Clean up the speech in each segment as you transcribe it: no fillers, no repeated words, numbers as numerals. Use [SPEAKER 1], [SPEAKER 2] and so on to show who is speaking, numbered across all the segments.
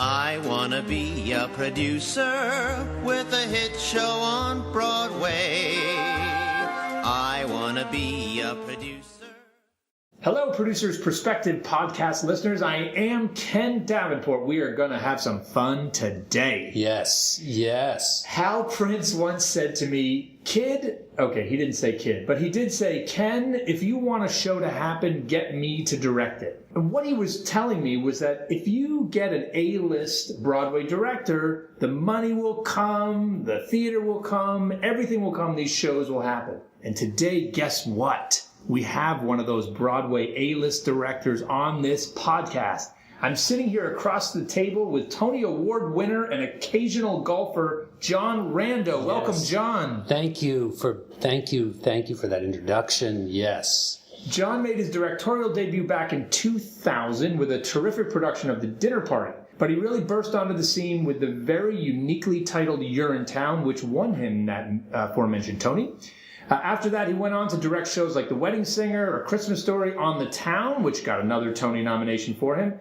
[SPEAKER 1] I wanna be a producer with a hit show on Broadway. I wanna be a producer.
[SPEAKER 2] Hello, Producer's Perspective podcast listeners. I am Ken Davenport. We are going to have some fun today.
[SPEAKER 3] Yes.
[SPEAKER 2] Hal Prince once said to me, kid, okay, he didn't say kid, but he did say, Ken, if you want a show to happen, get me to direct it. And what he was telling me was that if you get an A-list Broadway director, the money will come, the theater will come, everything will come, these shows will happen. And today, guess what? We have one of those Broadway A-list directors on this podcast. I'm sitting here across the table with Tony Award winner and occasional golfer, John Rando. Yes. Welcome, John.
[SPEAKER 3] Thank you for that introduction. Yes.
[SPEAKER 2] John made his directorial debut back in 2000 with a terrific production of The Dinner Party. But he really burst onto the scene with the very uniquely titled Urinetown, which won him that aforementioned Tony. After that, he went on to direct shows like The Wedding Singer, A Christmas Story, On the Town, which got another Tony nomination for him.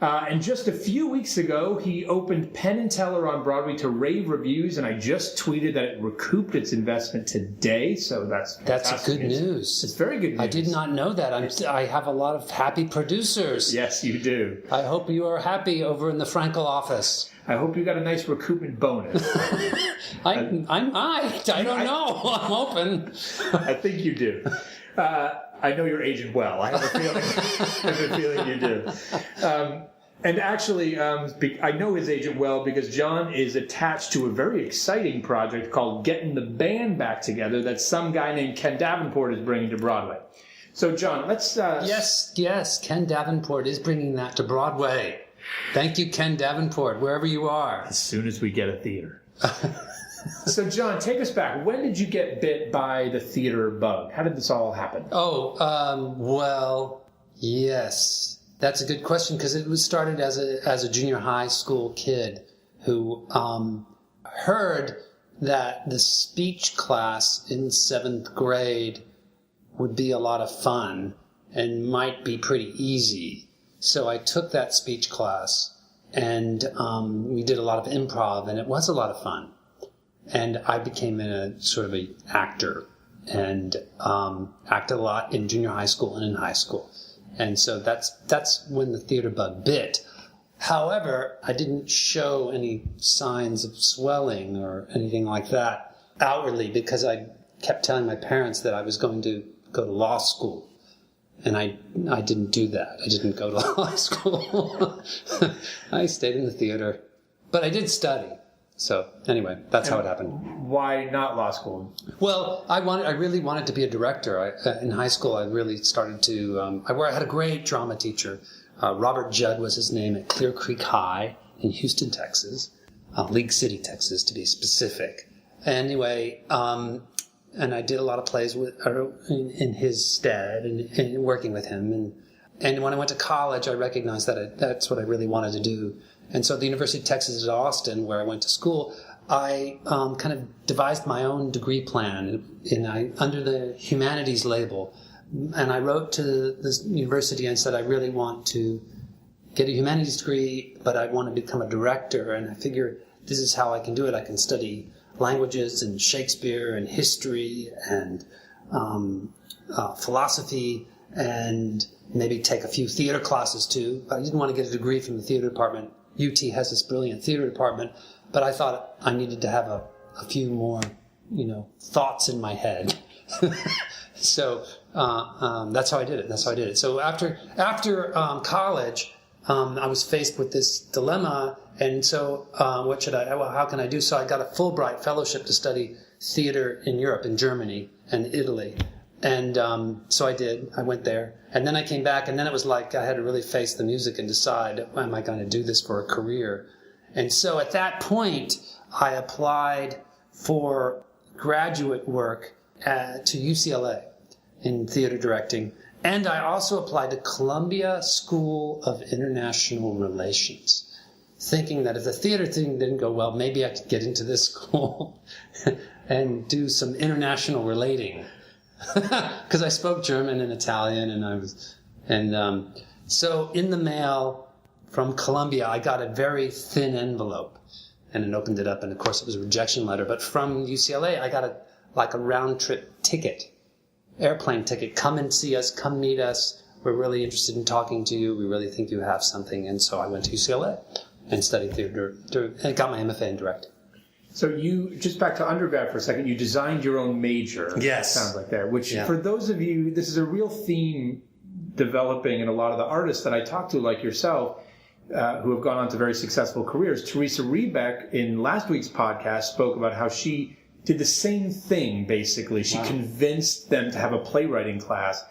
[SPEAKER 2] And just a few weeks ago, he opened Penn Teller on Broadway to rave reviews, and I just tweeted that it recouped its investment today, so that's
[SPEAKER 3] good news.
[SPEAKER 2] It's very good news.
[SPEAKER 3] I did not know that. I have a lot of happy producers.
[SPEAKER 2] Yes, you do.
[SPEAKER 3] I hope you are happy over in the Frankel office.
[SPEAKER 2] I hope you got a nice recoupment bonus.
[SPEAKER 3] I might. I don't know. I'm hoping.
[SPEAKER 2] I think you do. I know your agent well. I have a feeling you do. And actually, I know his agent well because John is attached to a very exciting project called Getting the Band Back Together that some guy named Ken Davenport is bringing to Broadway. So, John, let's...
[SPEAKER 3] Yes, Ken Davenport is bringing that to Broadway. Thank you, Ken Davenport, wherever you are.
[SPEAKER 2] As soon as we get a theater. So, John, take us back. When did you get bit by the theater bug? How did this all happen?
[SPEAKER 3] Well, yes. That's a good question because it was started as a junior high school kid who heard that the speech class in 7th grade would be a lot of fun and might be pretty easy. So I took that speech class, and we did a lot of improv, and it was a lot of fun. And I became a sort of an actor, and acted a lot in junior high school and in high school. And so that's when the theater bug bit. However, I didn't show any signs of swelling or anything like that outwardly because I kept telling my parents that I was going to go to law school. And I didn't do that. I didn't go to law school. I stayed in the theater. But I did study. So anyway, that's how it happened.
[SPEAKER 2] Why not law school?
[SPEAKER 3] Well, I really wanted to be a director. In high school, I really started to... I had a great drama teacher. Robert Judd was his name at Clear Creek High in Houston, Texas. League City, Texas, to be specific. Anyway... and I did a lot of plays in his stead and working with him. And when I went to college, I recognized that that's what I really wanted to do. And so at the University of Texas at Austin, where I went to school, I kind of devised my own degree plan under the humanities label. And I wrote to the university and said, I really want to get a humanities degree, but I want to become a director. And I figured this is how I can do it. I can study languages and Shakespeare and history and philosophy and maybe take a few theater classes too. I didn't want to get a degree from the theater department. UT has this brilliant theater department, but I thought I needed to have a few more, thoughts in my head. So that's how I did it. So after college, I was faced with this dilemma. And so, how can I do? So I got a Fulbright fellowship to study theater in Europe, in Germany and Italy. And so I did. I went there. And then I came back, and then it was like I had to really face the music and decide, am I going to do this for a career? And so at that point, I applied for graduate work to UCLA in theater directing. And I also applied to Columbia School of International Relations, thinking that if the theater thing didn't go well, maybe I could get into this school and do some international relating. Because I spoke German and Italian, and so in the mail from Columbia, I got a very thin envelope, and then opened it up, and of course it was a rejection letter. But from UCLA, I got a round trip ticket, airplane ticket. Come and see us. Come meet us. We're really interested in talking to you. We really think you have something. And so I went to UCLA and studied theater and got my MFA in directing.
[SPEAKER 2] So you, just back to undergrad for a second, you designed your own major.
[SPEAKER 3] Yes.
[SPEAKER 2] Sounds like that, which for those of you, this is a real theme developing in a lot of the artists that I talk to, like yourself, who have gone on to very successful careers. Teresa Rebeck, in last week's podcast, spoke about how she did the same thing, basically. She convinced them to have a playwriting class,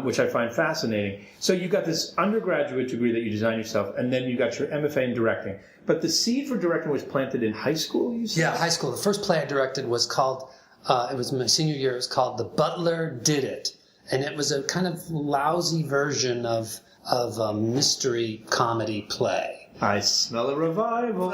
[SPEAKER 2] which I find fascinating. So you got this undergraduate degree that you designed yourself, and then you got your MFA in directing. But the seed for directing was planted in high school, you said?
[SPEAKER 3] Yeah, high school. The first play I directed was called, it was my senior year, it was called The Butler Did It. And it was a kind of lousy version of a mystery comedy play.
[SPEAKER 2] I smell a revival.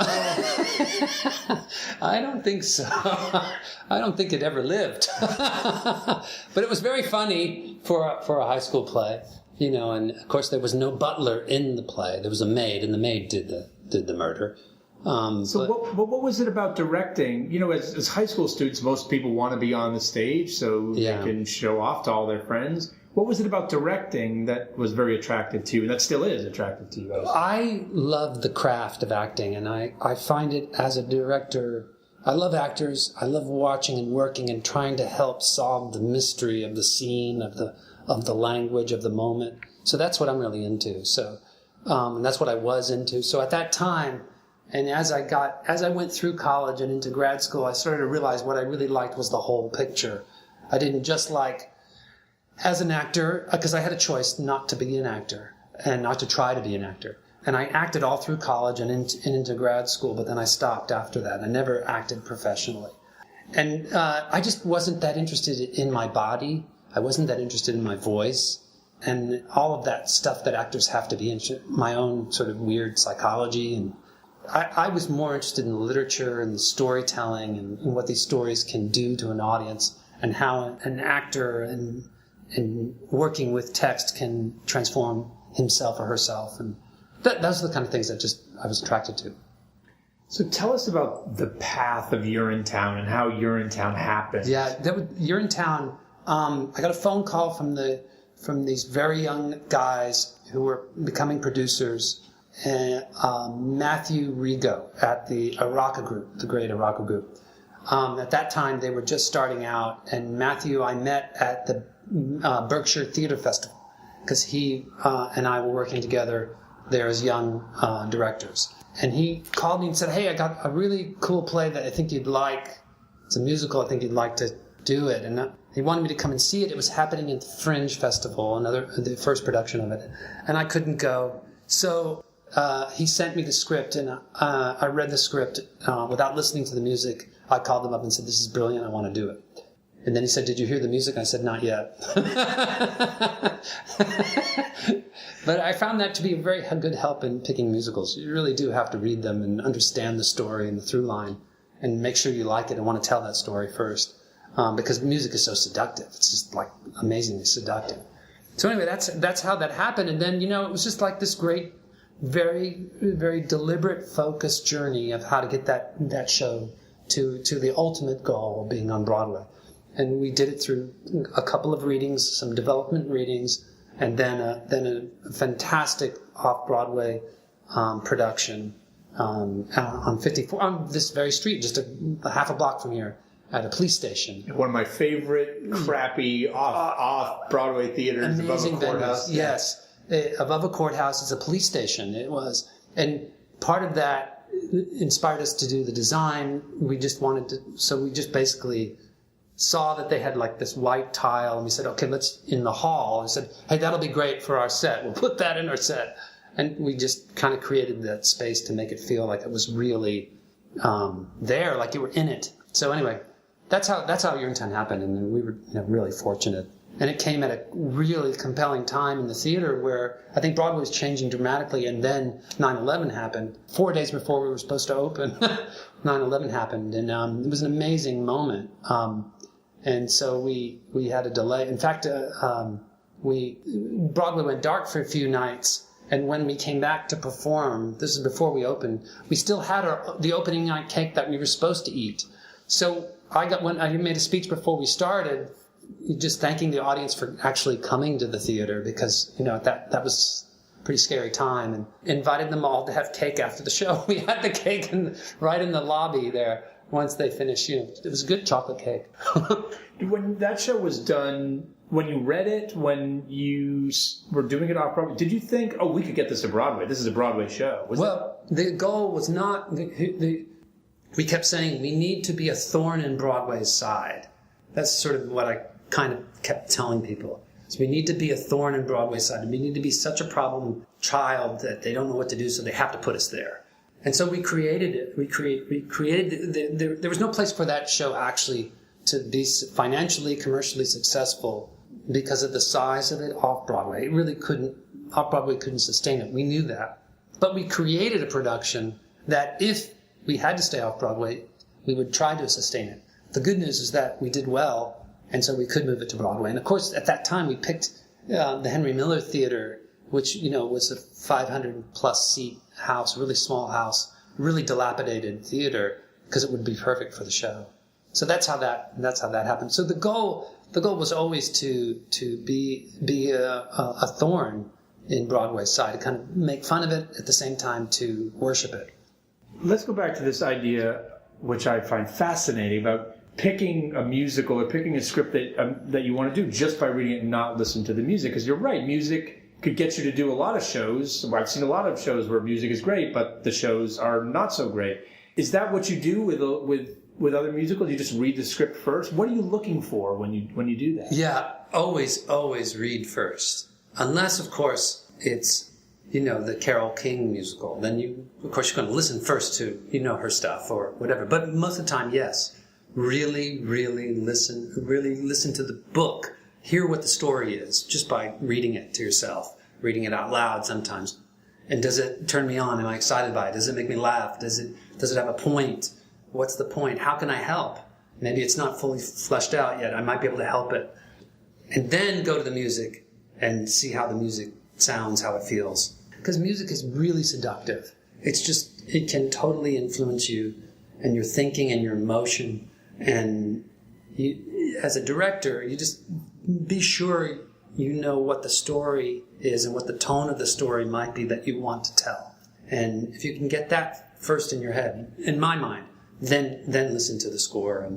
[SPEAKER 3] I don't think so. I don't think it ever lived. But it was very funny for a high school play, you know. And of course, there was no butler in the play. There was a maid, and the maid did the murder.
[SPEAKER 2] What was it about directing? You know, as high school students, most people want to be on the stage so they can show off to all their friends. What was it about directing that was very attractive to you, and that still is attractive to you?
[SPEAKER 3] I love the craft of acting, and I find it as a director, I love actors. I love watching and working and trying to help solve the mystery of the scene, of the language, of the moment. So that's what I'm really into. So, and that's what I was into. So at that time, and as I went through college and into grad school, I started to realize what I really liked was the whole picture. I didn't just like, as an actor, because I had a choice not to be an actor and not to try to be an actor. And I acted all through college and into grad school, but then I stopped after that. I never acted professionally. And I just wasn't that interested in my body. I wasn't that interested in my voice. And all of that stuff that actors have to be interested in, my own sort of weird psychology. And I was more interested in literature and storytelling and what these stories can do to an audience and how an actor and working with text can transform himself or herself. And those are the kind of things that just I was attracted to.
[SPEAKER 2] So tell us about the path of Urinetown and how Urinetown happened.
[SPEAKER 3] Yeah, Urinetown, I got a phone call from these very young guys who were becoming producers, and Matthew Rigo at the Araka Group, the great Araka Group. At that time, they were just starting out, and Matthew I met at the Berkshire Theater Festival because he and I were working together there as young directors. And he called me and said, "Hey, I got a really cool play that I think you'd like. It's a musical. I think you'd like to do it." And he wanted me to come and see it. It was happening at the Fringe Festival, the first production of it. And I couldn't go. So he sent me the script, and I read the script without listening to the music. I called them up and said, "This is brilliant. I want to do it." And then he said, "Did you hear the music?" I said, "Not yet." But I found that to be a very good help in picking musicals. You really do have to read them and understand the story and the through line and make sure you like it and want to tell that story first. Because music is so seductive. It's just like amazingly seductive. So anyway, that's how that happened. And then, it was just like this great, very, very deliberate, focused journey of how to get that show to the ultimate goal of being on Broadway. And we did it through a couple of readings, some development readings, and then a fantastic off-Broadway production on 54, on this very street, just a half a block from here, at a police station.
[SPEAKER 2] One of my favorite crappy off-Broadway theaters above a courthouse.
[SPEAKER 3] Venues. Yes. Above a courthouse is a police station. It was. And part of that inspired us to do the design. We just basically saw that they had like this white tile, and we said, "Okay, let's," in the hall, and said, "Hey, that'll be great for our set. We'll put that in our set." And we just kind of created that space to make it feel like it was really there, like you were in it. So anyway, that's how Urinetown happened, and we were really fortunate. And it came at a really compelling time in the theater where I think Broadway was changing dramatically, and then 9/11 happened. 4 days before we were supposed to open, 9/11 happened, and it was an amazing moment. And so we had a delay. In fact, Broadway went dark for a few nights, And when we came back to perform, this is before we opened, we still had the opening night cake that we were supposed to eat. So when I made a speech before we started, just thanking the audience for actually coming to the theater, because, that was a pretty scary time, and invited them all to have cake after the show. We had the cake right in the lobby there once they finished. It was a good chocolate cake.
[SPEAKER 2] When that show was done, when you read it, when you were doing it off Broadway, did you think, oh, we could get this to Broadway? This is a Broadway show.
[SPEAKER 3] The goal was not... We kept saying, we need to be a thorn in Broadway's side. That's sort of what I kind of kept telling people. So we need to be a thorn in Broadway's side. And we need to be such a problem child that they don't know what to do, so they have to put us there. And so we created it. We created... There was no place for that show actually to be financially, commercially successful because of the size of it off-Broadway. It really couldn't... Off-Broadway couldn't sustain it. We knew that. But we created a production that if we had to stay off-Broadway, we would try to sustain it. The good news is that we did well, and so we could move it to Broadway. And of course, at that time, we picked the Henry Miller Theater, which, was a 500-plus seat house, really small house, really dilapidated theater, because it would be perfect for the show. So that's how that happened. So the goal was always to be a thorn in Broadway's side, to kind of make fun of it, at the same time to worship it.
[SPEAKER 2] Let's go back to this idea, which I find fascinating, about picking a musical or picking a script that you want to do just by reading it and not listen to the music. Because you're right, music could get you to do a lot of shows. I've seen a lot of shows where music is great, but the shows are not so great. Is that what you do with other musicals? You just read the script first? What are you looking for when you do that?
[SPEAKER 3] Yeah, always read first. Unless, of course, it's the Carole King musical. Then you're going to listen first to, her stuff or whatever. But most of the time, yes. Really listen to the book. Hear what the story is just by reading it to yourself, reading it out loud sometimes. And does it turn me on? Am I excited by it? Does it make me laugh? Does it have a point? What's the point? How can I help? Maybe it's not fully fleshed out yet. I might be able to help it. And then go to the music and see how the music sounds, how it feels. Because music is really seductive. It can totally influence you and your thinking and your emotion. And as a director, you just be sure you know what the story is and what the tone of the story might be that you want to tell. And if you can get that first in your head, in my mind, then listen to the score,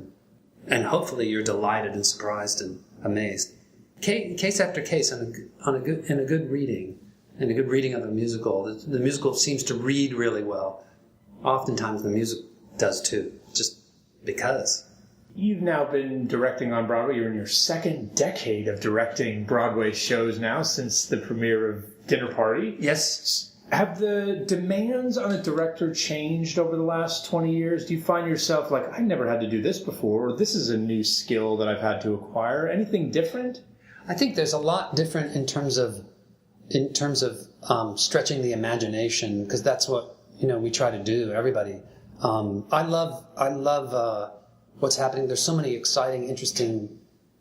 [SPEAKER 3] and hopefully you're delighted and surprised and amazed. Case after case, in a good reading. And a good reading of a musical. The musical seems to read really well. Oftentimes the music does too, just because.
[SPEAKER 2] You've now been directing on Broadway. You're in your second decade of directing Broadway shows now, since the premiere of Dinner Party.
[SPEAKER 3] Yes.
[SPEAKER 2] Have the demands on a director changed over the last 20 years? Do you find yourself like, I never had to do this before, or this is a new skill that I've had to acquire? Anything different?
[SPEAKER 3] I think there's a lot different in terms of stretching the imagination, because that's what we try to do. Everybody, I love what's happening. There's so many exciting, interesting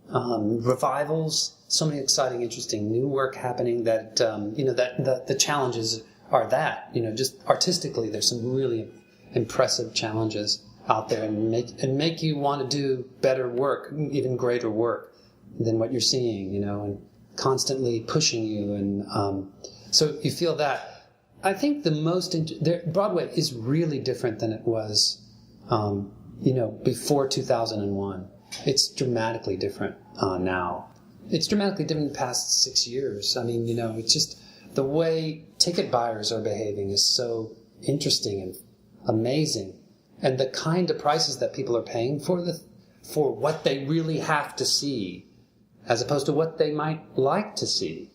[SPEAKER 3] revivals, so many exciting, interesting new work happening that that the challenges are that just artistically there's some really impressive challenges out there, and make you want to do better work, even greater work than what you're seeing, and constantly pushing you, and so you feel that. I think Broadway is really different than it was, before 2001. It's dramatically different now. It's dramatically different in the past 6 years. I mean, it's just the way ticket buyers are behaving is so interesting and amazing, and the kind of prices that people are paying for what they really have to see, as opposed to what they might like to see.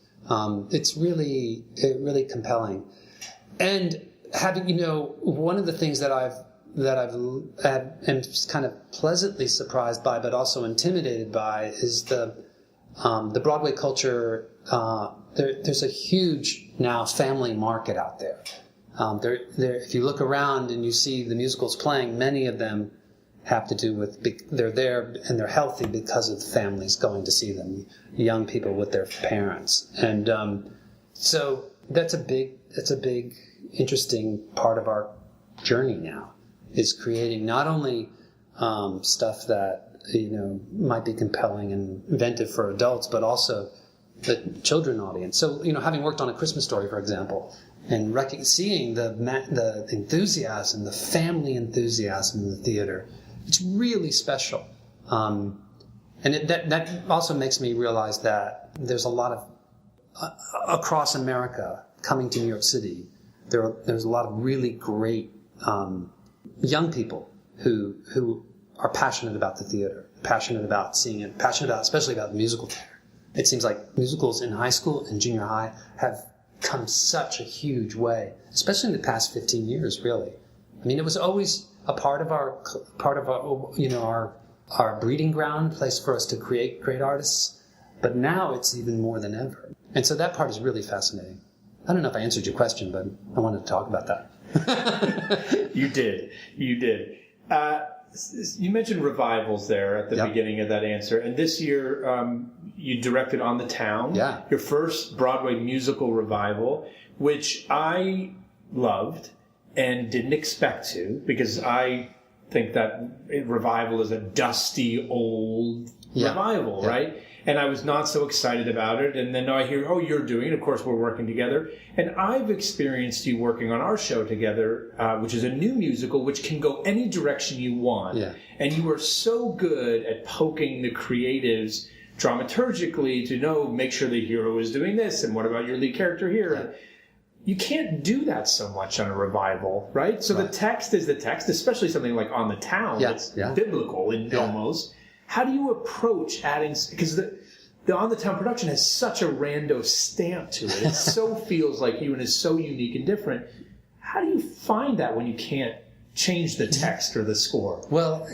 [SPEAKER 3] It's really compelling. And having, one of the things that am kind of pleasantly surprised by, but also intimidated by, is the Broadway culture. There's a huge now family market out there. If you look around and you see the musicals playing, many of them have to do with they're there and they're healthy because of families going to see them, young people with their parents, and so that's a big, interesting part of our journey now, is creating not only stuff that might be compelling and inventive for adults, but also the children audience. So having worked on A Christmas Story, for example, and seeing the enthusiasm, the family enthusiasm in the theater, it's really special. And that also makes me realize that there's a lot of across America coming to New York City. There's a lot of really great young people who are passionate about the theater, passionate about seeing it, especially about musical theater. It seems like musicals in high school and junior high have come such a huge way, especially in the past 15 years, really. I mean, it was always a part of our breeding ground, place for us to create great artists, but now it's even more than ever. And so that part is really fascinating. I don't know if I answered your question, but I wanted to talk about that.
[SPEAKER 2] You did. You mentioned revivals there at the beginning of that answer. And this year, you directed On the Town, your first Broadway musical revival, which I loved and didn't expect to, because I think that revival is a dusty old revival, right? And I was not so excited about it. And then now I hear, oh, you're doing it. Of course, we're working together. And I've experienced you working on our show together, which is a new musical, which can go any direction you want. Yeah. And you are so good at poking the creatives dramaturgically to make sure the hero is doing this. And what about your lead character here? Yeah. You can't do that so much on a revival, right? So the text is the text, especially something like On the Town. That's biblical in almost. How do you approach adding, because the On the Town production has such a Rando stamp to it. It so feels like you and is so unique and different. How do you find that when you can't change the text or the score?
[SPEAKER 3] Well,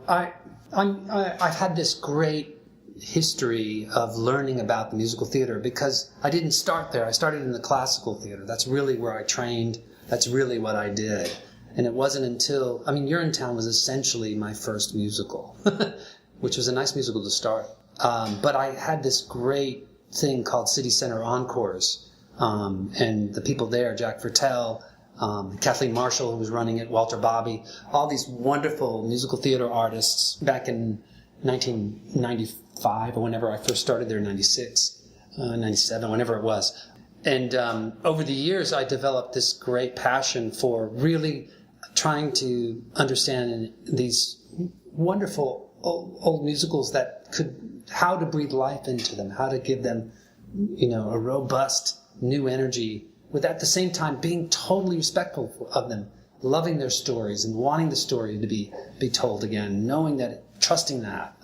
[SPEAKER 3] I've had this great history of learning about the musical theater, because I didn't start there. I started in the classical theater. That's really where I trained. That's really what I did. And it wasn't until, Urinetown was essentially my first musical, which was a nice musical to start. But I had this great thing called City Center Encores. And the people there, Jack Vertel, Kathleen Marshall, who was running it, Walter Bobby, all these wonderful musical theater artists back in 1995, or whenever I first started there, 96, 97, whenever it was. And over the years, I developed this great passion for really trying to understand these wonderful old musicals how to breathe life into them, how to give them, a robust new energy, with at the same time being totally respectful of them, loving their stories and wanting the story to be told again, knowing that, trusting that.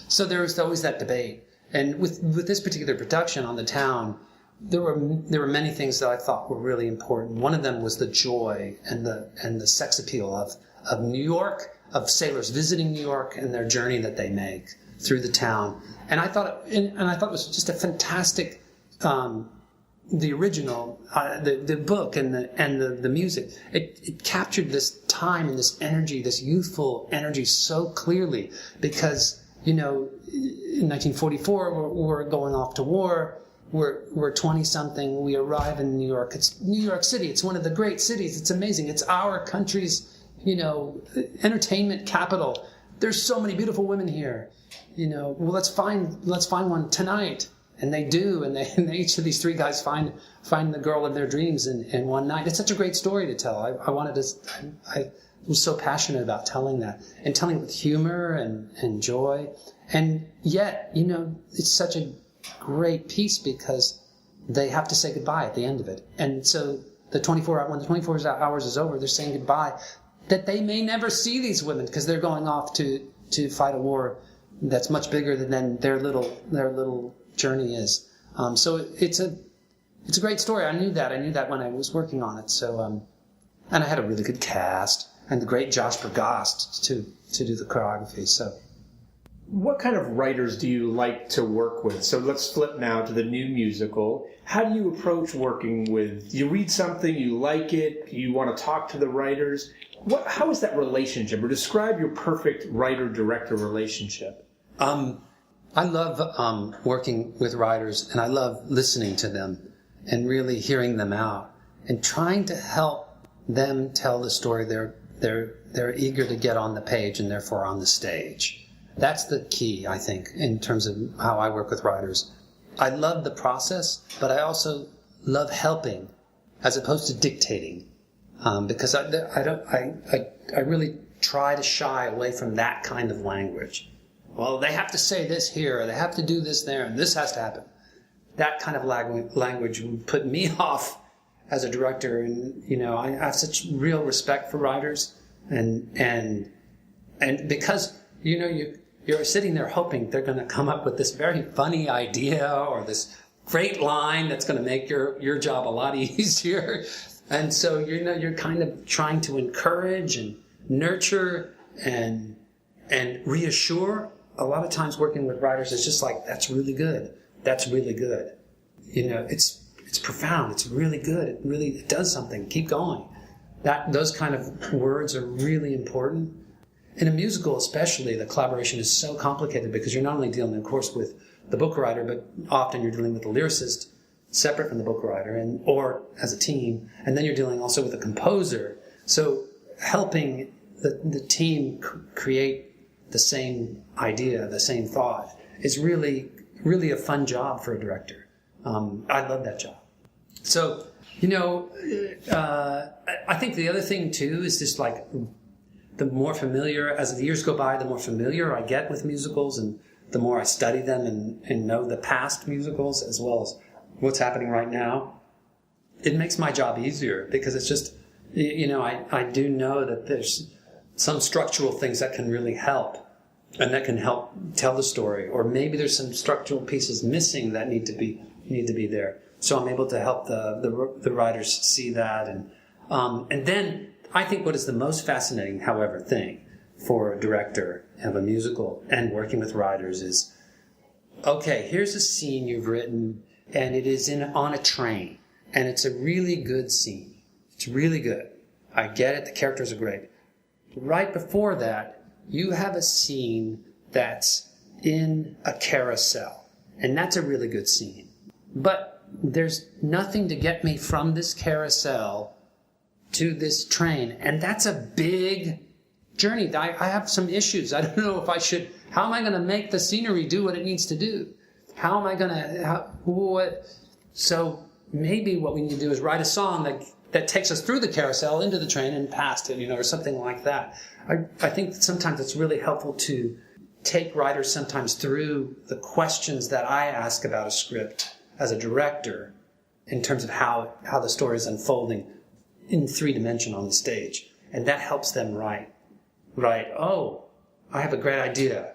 [SPEAKER 3] So there was always that debate. And with this particular production, On the Town, there were many things that I thought were really important. One of them was the joy and the sex appeal of New York, of sailors visiting New York and their journey that they make through the town. And I thought it was just a fantastic, the original, the book and the music. It captured this time and this energy, this youthful energy, so clearly, because in 1944 we're going off to war. We're 20-something. We arrive in New York. It's New York City. It's one of the great cities. It's amazing. It's our country's, entertainment capital. There's so many beautiful women here. Well, let's find one tonight. And they do. And each of these three guys find the girl of their dreams in one night. It's such a great story to tell. I was so passionate about telling that, and telling it with humor and joy. And yet, it's such a great piece, because they have to say goodbye at the end of it. And so when the 24 hours is over, they're saying goodbye, that they may never see these women, because they're going off to fight a war that's much bigger than their little journey is. So it's a great story. I knew that when I was working on it. So and I had a really good cast, and the great Josh Bergost to do the choreography. So.
[SPEAKER 2] What kind of writers do you like to work with? So let's flip now to the new musical. How do you approach working with? You read something, you like it, you want to talk to the writers. How is that relationship? Or describe your perfect writer-director relationship.
[SPEAKER 3] I love working with writers, and I love listening to them. and really hearing them out and trying to help them tell the story they're eager to get on the page and therefore on the stage. That's the key, I think, in terms of how I work with writers. I love the process, but I also love helping as opposed to dictating, because I really try to shy away from that kind of language. Well, they have to say this here, or they have to do this there, and this has to happen. That kind of language would put me off as a director, and I have such real respect for writers, and because you're sitting there hoping they're going to come up with this very funny idea or this great line that's going to make your job a lot easier, and so you're kind of trying to encourage and nurture and reassure. A lot of times working with writers is just like, that's really good. That's really good. It's profound. It's really good. It does something. Keep going. Those kind of words are really important. In a musical especially, the collaboration is so complicated because you're not only dealing, of course, with the book writer, but often you're dealing with the lyricist separate from the book writer or as a team, and then you're dealing also with a composer. So helping the team create the same idea, the same thought, is really, really a fun job for a director. I love that job. So, I think the other thing too is just like the more familiar, as the years go by, the more familiar I get with musicals and the more I study them and know the past musicals as well as what's happening right now, it makes my job easier because it's just, I do know that there's some structural things that can really help and that can help tell the story, or maybe there's some structural pieces missing that need to be there. So I'm able to help the writers see that, and then I think what is the most fascinating, however, thing for a director of a musical and working with writers is, okay, here's a scene you've written, and it is on a train, and it's a really good scene. It's really good. I get it. The characters are great. Right before that, you have a scene that's in a carousel, and that's a really good scene. But there's nothing to get me from this carousel to this train, and that's a big journey. I have some issues. I don't know if I should. How am I going to make the scenery do what it needs to do? How am I going to? So maybe what we need to do is write a song that takes us through the carousel into the train and past it, or something like that. I think that sometimes it's really helpful to take writers sometimes through the questions that I ask about a script as a director in terms of how the story is unfolding in 3-dimension on the stage. And that helps them write, oh, I have a great idea.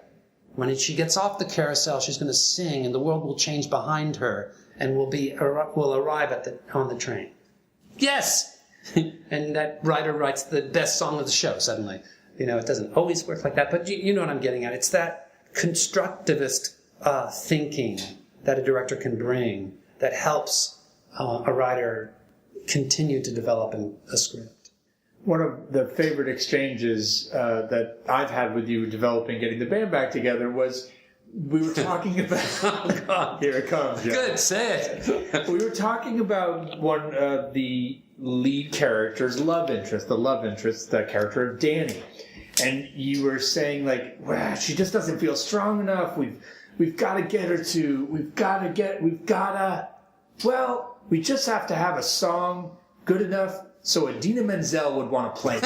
[SPEAKER 3] When she gets off the carousel, she's going to sing and the world will change behind her and will arrive on the train. Yes! And that writer writes the best song of the show suddenly. It doesn't always work like that, but you know what I'm getting at. It's that constructivist thinking that a director can bring that helps a writer continue to develop a script.
[SPEAKER 2] One of the favorite exchanges that I've had with you developing, getting the band back together was we were talking about...
[SPEAKER 3] Oh, God.
[SPEAKER 2] Here it comes, John.
[SPEAKER 3] Good, say it.
[SPEAKER 2] We were talking about one of the lead character's love interest, the character of Danny. And you were saying, well, she just doesn't feel strong enough. We've got to get her to... we just have to have a song good enough so Idina Menzel would want to play it.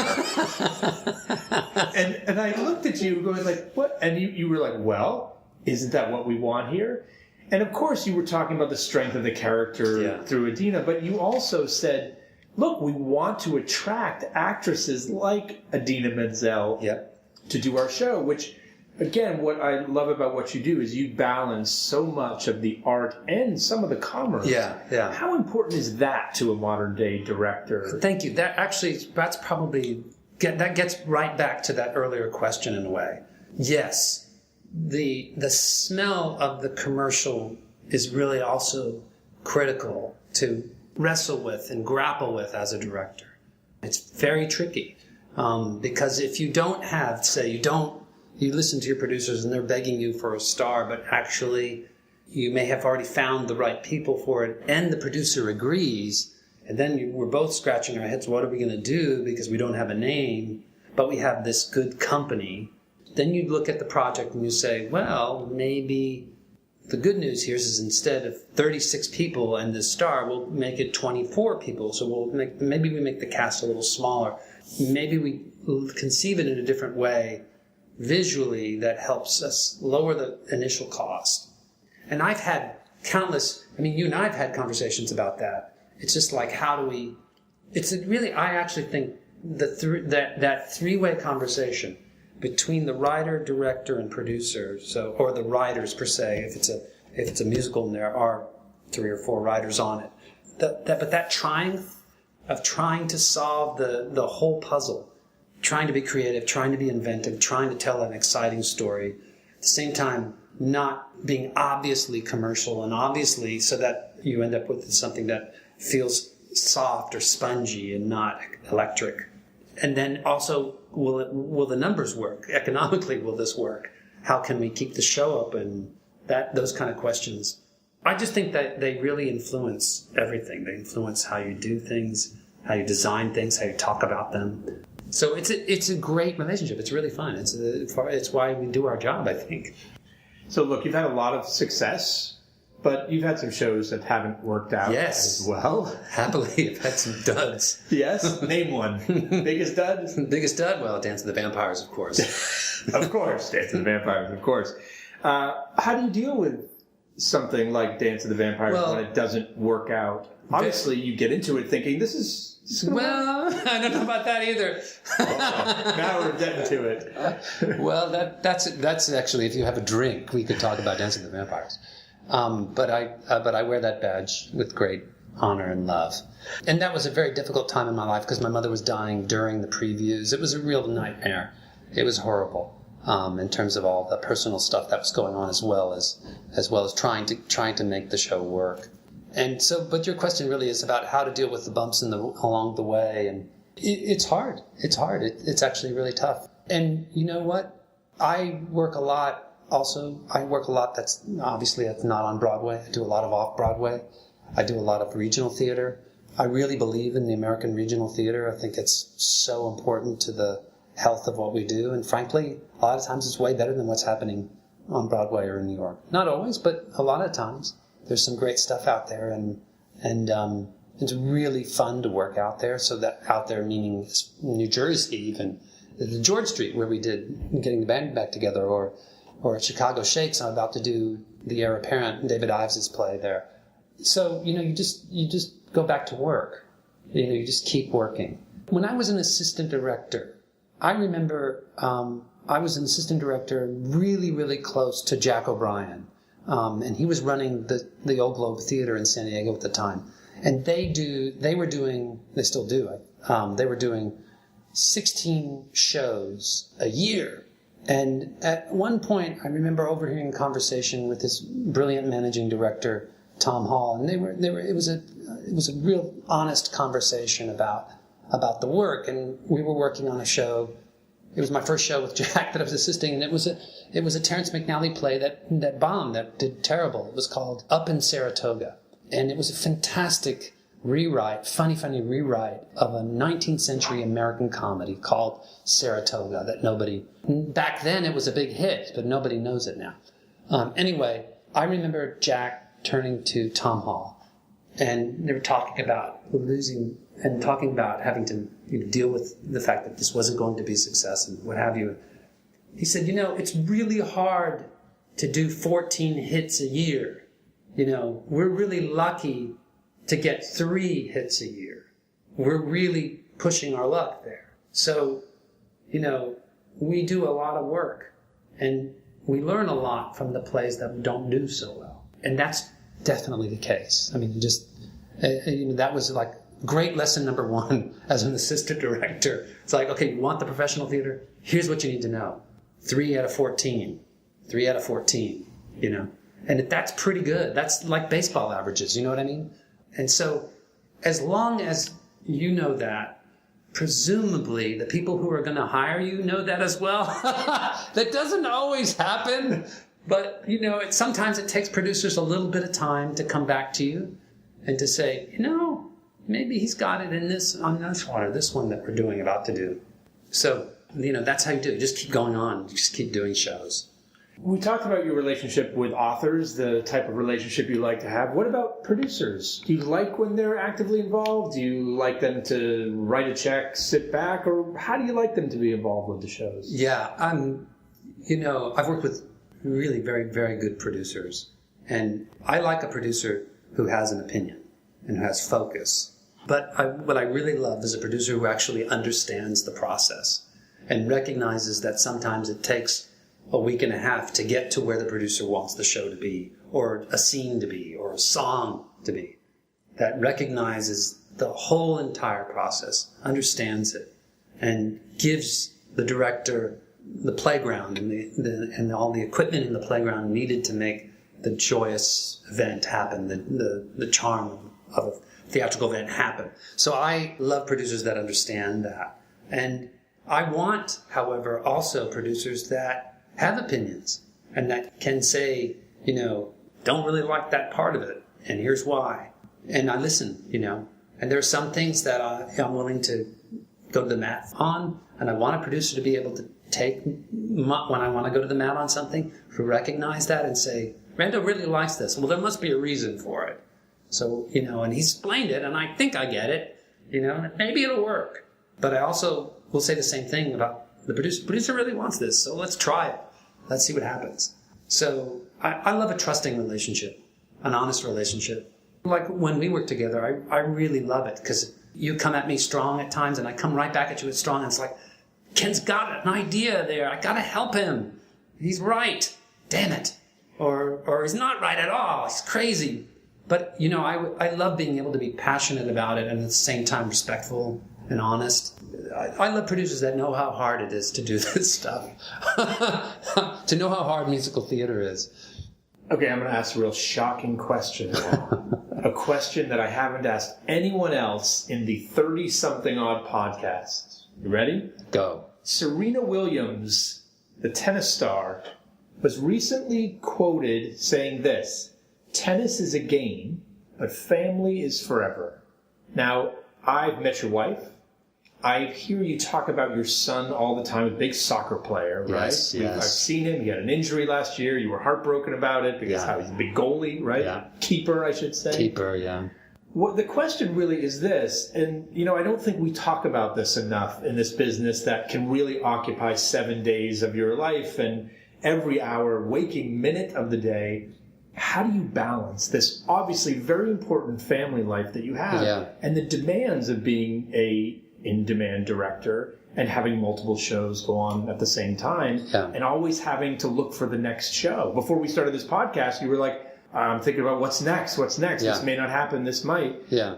[SPEAKER 2] and I looked at you going what? And you were like, well, isn't that what we want here? And of course you were talking about the strength of the character through Idina, but you also said, look, we want to attract actresses like Idina Menzel to do our show, which, again, what I love about what you do is you balance so much of the art and some of the commerce.
[SPEAKER 3] Yeah.
[SPEAKER 2] How important is that to a modern day director?
[SPEAKER 3] Thank you. That's probably that gets right back to that earlier question in a way. Yes, the smell of the commercial is really also critical to wrestle with and grapple with as a director. It's very tricky because if you don't have, you listen to your producers and they're begging you for a star, but actually you may have already found the right people for it, and the producer agrees, and then we're both scratching our heads, what are we going to do, because we don't have a name, but we have this good company. Then you look at the project and you say, well, maybe the good news here is instead of 36 people and the star, we'll make it 24 people. So maybe we make the cast a little smaller. Maybe we conceive it in a different way visually that helps us lower the initial cost. And I've had you and I have had conversations about that. It's just like, how do we, I actually think that three-way conversation between the writer, director, and producer, or the writers per se, if it's a musical and there are 3 or 4 writers on it, but trying to solve the whole puzzle, trying to be creative, trying to be inventive, trying to tell an exciting story, at the same time not being obviously commercial and obviously so that you end up with something that feels soft or spongy and not electric. And then also, will the numbers work? Economically, will this work? How can we keep the show open? Those kind of questions. I just think that they really influence everything. They influence how you do things, how you design things, how you talk about them. So it's a great relationship. It's really fun. It's why we do our job, I think.
[SPEAKER 2] So look, you've had a lot of success, but you've had some shows that haven't worked out as well.
[SPEAKER 3] Happily, I've had some duds.
[SPEAKER 2] Yes? Name one. Biggest dud?
[SPEAKER 3] Biggest dud? Well, Dance of the Vampires, of course.
[SPEAKER 2] Of course, Dance of the Vampires, of course. How do you deal with something like Dance of the Vampires when it doesn't work out? Obviously, you get into it thinking, this is
[SPEAKER 3] well, I don't know about that either.
[SPEAKER 2] Now we're getting to it.
[SPEAKER 3] Well, that's actually, if you have a drink, we could talk about Dance of the Vampires. But I wear that badge with great honor and love. And that was a very difficult time in my life because my mother was dying during the previews. It was a real nightmare. It was horrible in terms of all the personal stuff that was going on, as well as trying to make the show work. And so, but your question really is about how to deal with the bumps along the way, and it's hard. It's hard. It's actually really tough. And you know what? I work a lot. Also, I work a lot that's not on Broadway. I do a lot of off-Broadway. I do a lot of regional theater. I really believe in the American regional theater. I think it's so important to the health of what we do. And frankly, a lot of times it's way better than what's happening on Broadway or in New York. Not always, but a lot of times. There's some great stuff out there, and it's really fun to work out there. So that out there meaning New Jersey, even the George Street where we did Getting the Band Back Together, or at Chicago Shakes. I'm about to do the Heir Apparent, David Ives's play there. So you just go back to work. You just keep working. When I was an assistant director, I remember I was an assistant director really, really close to Jack O'Brien. And he was running the Old Globe Theater in San Diego at the time. And they still do, they were doing 16 shows a year. And at one point, I remember overhearing a conversation with this brilliant managing director, Tom Hall, and it was a real honest conversation about the work. And we were working on a show. It was my first show with Jack that I was assisting, and it was a Terrence McNally play that bombed, that did terrible. It was called Up in Saratoga, and it was a fantastic rewrite, funny rewrite of a 19th century American comedy called Saratoga back then it was a big hit, but nobody knows it now. Anyway, I remember Jack turning to Tom Hall, and they were talking about losing and talking about having to deal with the fact that this wasn't going to be a success and what have you. He said, it's really hard to do 14 hits a year. We're really lucky to get 3 hits a year. We're really pushing our luck there. So, we do a lot of work, and we learn a lot from the plays that don't do so well. And that's definitely the case. I mean, that was like great lesson number 1 as an assistant director. It's like, okay, you want the professional theater? Here's what you need to know. 3 out of 14. 3 out of 14, And that's pretty good. That's like baseball averages, you know what I mean? And so, as long as you know that, presumably the people who are going to hire you know that as well. That doesn't always happen. But, sometimes it takes producers a little bit of time to come back to you and to say, maybe he's got it in this, on this one, or this one that we're doing, about to do. So, that's how you do it. Just keep going on. Just keep doing shows.
[SPEAKER 2] We talked about your relationship with authors, the type of relationship you like to have. What about producers? Do you like when they're actively involved? Do you like them to write a check, sit back, or how do you like them to be involved with the shows?
[SPEAKER 3] Yeah, I've worked with really very, very good producers. And I like a producer who has an opinion and who has focus. But what I really love is a producer who actually understands the process and recognizes that sometimes it takes a week and a half to get to where the producer wants the show to be, or a scene to be, or a song to be. That recognizes the whole entire process, understands it, and gives the director the playground and all the equipment in the playground needed to make the joyous event happen, the charm of a theatrical event happen. So I love producers that understand that. And I want, however, also producers that have opinions and that can say, don't really like that part of it, and here's why. And I listen, and there are some things that I'm willing to go to the mat on, and I want a producer to be able to take, when I want to go to the mat on something, to recognize that and say, Rando really likes this. Well, there must be a reason for it. So, and he's explained it, and I think I get it, maybe it'll work. But I also will say the same thing about the producer. The producer really wants this, so let's try it. Let's see what happens. So I love a trusting relationship, an honest relationship. Like when we work together, I really love it because you come at me strong at times and I come right back at you with strong. And it's like, Ken's got an idea there. I got to help him. He's right. Damn it. Or he's not right at all. He's crazy. But, I love being able to be passionate about it and at the same time respectful and honest. I love producers that know how hard it is to do this stuff. To know how hard musical theater is.
[SPEAKER 2] Okay, I'm going to ask a real shocking question now. A question that I haven't asked anyone else in the 30-something odd podcasts. You ready?
[SPEAKER 3] Go.
[SPEAKER 2] Serena Williams, the tennis star, was recently quoted saying this: "Tennis is a game, but family is forever." Now, I've met your wife. I hear you talk about your son all the time, a big soccer player, right?
[SPEAKER 3] Yes.
[SPEAKER 2] I've seen him. He had an injury last year. You were heartbroken about it because he's a big goalie, right?
[SPEAKER 3] Yeah.
[SPEAKER 2] Keeper, I should say.
[SPEAKER 3] Keeper, yeah.
[SPEAKER 2] What the question really is this, and I don't think we talk about this enough in this business that can really occupy 7 days of your life and every hour, waking minute of the day. How do you balance this obviously very important family life that you have and the demands of being a in-demand director and having multiple shows go on at the same time and always having to look for the next show? Before we started this podcast, you were like, I'm thinking about what's next. This may not happen, this might.
[SPEAKER 3] Yeah.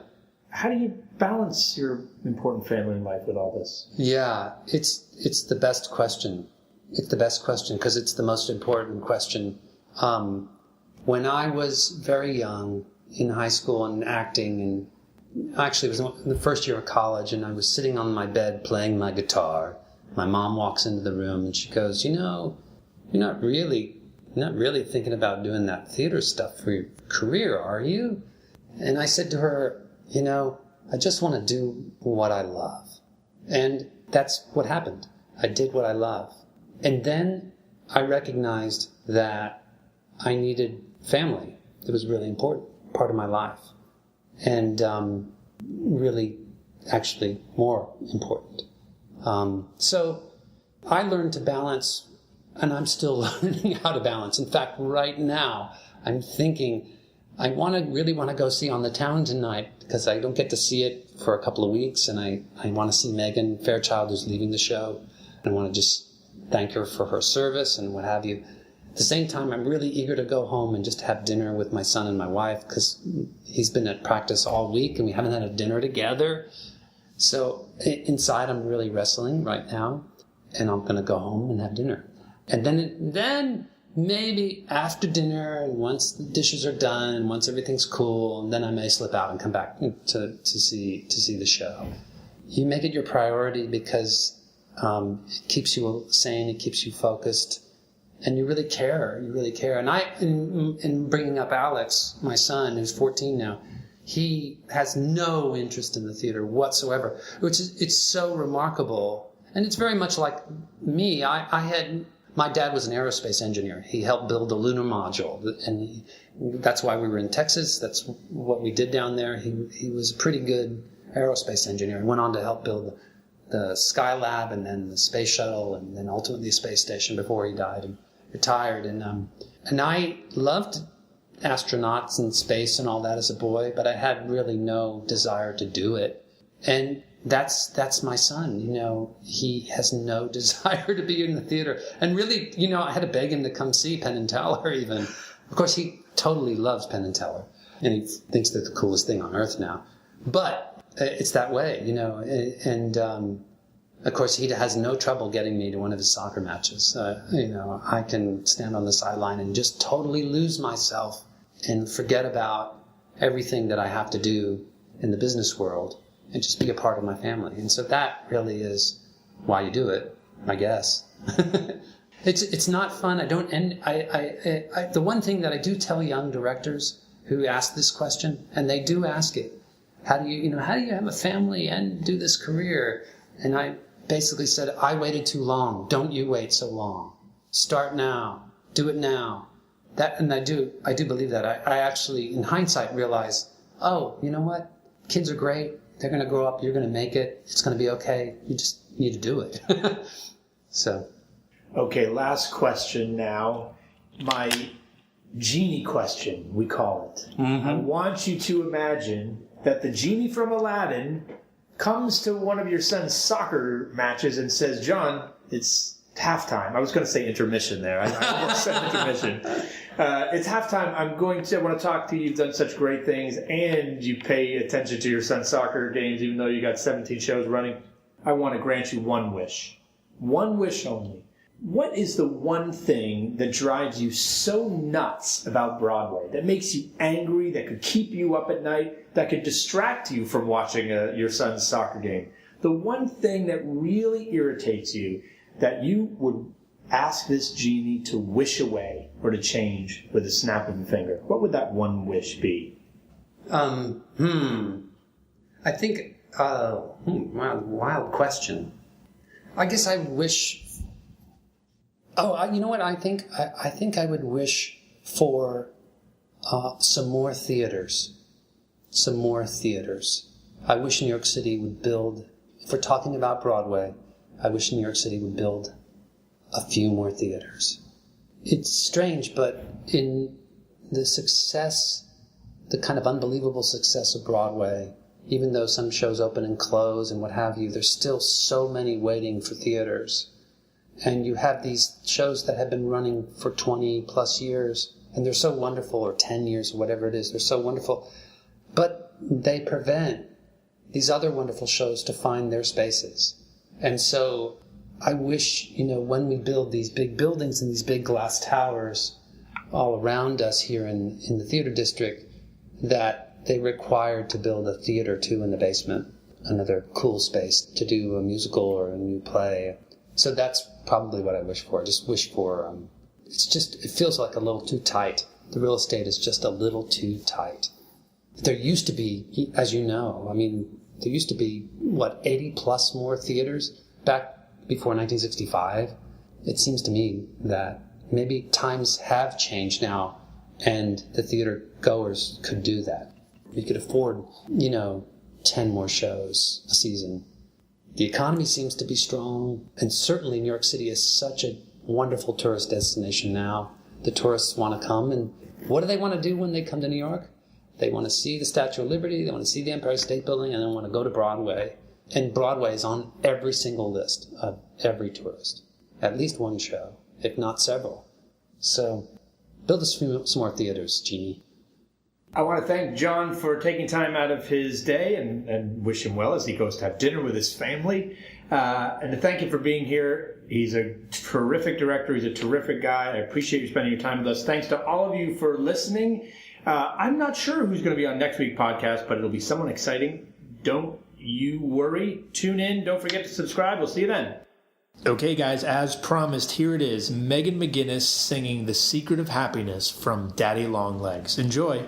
[SPEAKER 2] How do you balance your important family life with all this?
[SPEAKER 3] Yeah, it's the best question. It's the best question because it's the most important question. When I was very young in high school and acting, and actually it was in the first year of college, and I was sitting on my bed playing my guitar. My mom walks into the room and she goes, you're not really thinking about doing that theater stuff for your career, are you? And I said to her, I just want to do what I love. And that's what happened. I did what I love. And then I recognized that I needed family. It was really important, part of my life. And really, actually, more important. So I learned to balance, and I'm still learning how to balance. In fact, right now, I'm thinking, I really want to go see On the Town tonight because I don't get to see it for a couple of weeks, and I want to see Megan Fairchild, who's leaving the show. I want to just thank her for her service and what have you. At the same time, I'm really eager to go home and just have dinner with my son and my wife because he's been at practice all week and we haven't had a dinner together. So inside, I'm really wrestling right now, and I'm going to go home and have dinner. And then maybe after dinner, and once the dishes are done, and once everything's cool, and then I may slip out and come back to see the show. You make it your priority because it keeps you sane, it keeps you focused, And you really care. And in bringing up Alex, my son, who's 14 now, he has no interest in the theater whatsoever, it's so remarkable. And it's very much like me. My dad was an aerospace engineer. He helped build a lunar module, and that's why we were in Texas. That's what we did down there. He was a pretty good aerospace engineer. He went on to help build the Skylab and then the space shuttle and then ultimately the space station before he died and retired. And I loved astronauts and space and all that as a boy, but I had really no desire to do it. And that's my son. He has no desire to be in the theater. And really, I had to beg him to come see Penn and Teller even. Of course, he totally loves Penn and Teller, and he thinks they're the coolest thing on earth now. But it's that way, and of course, he has no trouble getting me to one of his soccer matches. I can stand on the sideline and just totally lose myself and forget about everything that I have to do in the business world and just be a part of my family. And so that really is why you do it, I guess. It's not fun. The one thing that I do tell young directors who ask this question, and they do ask it, how do you have a family and do this career? And I basically said, I waited too long. Don't you wait so long. Start now. Do it now. And I do believe that. I actually, in hindsight, realized, oh, you know what? Kids are great. They're going to grow up. You're going to make it. It's going to be okay. You just need to do it. So.
[SPEAKER 2] Okay, last question now. My genie question, we call it. Mm-hmm. I want you to imagine that the genie from Aladdin comes to one of your son's soccer matches and says, John, it's halftime. I was going to say intermission there. I almost said intermission. It's halftime. I want to talk to you. You've done such great things, and you pay attention to your son's soccer games, even though you got 17 shows running. I want to grant you one wish. One wish only. What is the one thing that drives you so nuts about Broadway, that makes you angry, that could keep you up at night, that could distract you from watching your son's soccer game? The one thing that really irritates you that you would ask this genie to wish away or to change with a snap of a finger, what would that one wish be?
[SPEAKER 3] I think, wild question. I guess I wish... Oh, you know what I think? I think I would wish for some more theaters. Some more theaters. I wish New York City would build, if we're talking about Broadway, I wish New York City would build a few more theaters. It's strange, but in the success, the kind of unbelievable success of Broadway, even though some shows open and close and what have you, there's still so many waiting for theaters. And you have these shows that have been running for 20 plus years, and they're so wonderful, or 10 years, or whatever it is, they're so wonderful. But they prevent these other wonderful shows to find their spaces. And so I wish, when we build these big buildings and these big glass towers all around us here in the theater district, that they required to build a theater too in the basement, another cool space to do a musical or a new play. So that's probably what I wish for. I just wish for, it feels like a little too tight. The real estate is just a little too tight. There used to be, as you know, there used to be, 80 plus more theaters back before 1965. It seems to me that maybe times have changed now, and the theater goers could do that. You could afford, 10 more shows a season. The economy seems to be strong, and certainly New York City is such a wonderful tourist destination now. The tourists want to come, and what do they want to do when they come to New York? They want to see the Statue of Liberty, they want to see the Empire State Building, and they want to go to Broadway. And Broadway is on every single list of every tourist. At least one show, if not several. So, build us some more theaters, Genie.
[SPEAKER 2] I want to thank John for taking time out of his day and wish him well as he goes to have dinner with his family. And to thank him for being here. He's a terrific director. He's a terrific guy. I appreciate you spending your time with us. Thanks to all of you for listening. I'm not sure who's going to be on next week's podcast, but it'll be someone exciting. Don't you worry. Tune in. Don't forget to subscribe. We'll see you then. Okay, guys, as promised, here it is. Megan McGinnis singing The Secret of Happiness from Daddy Longlegs. Enjoy.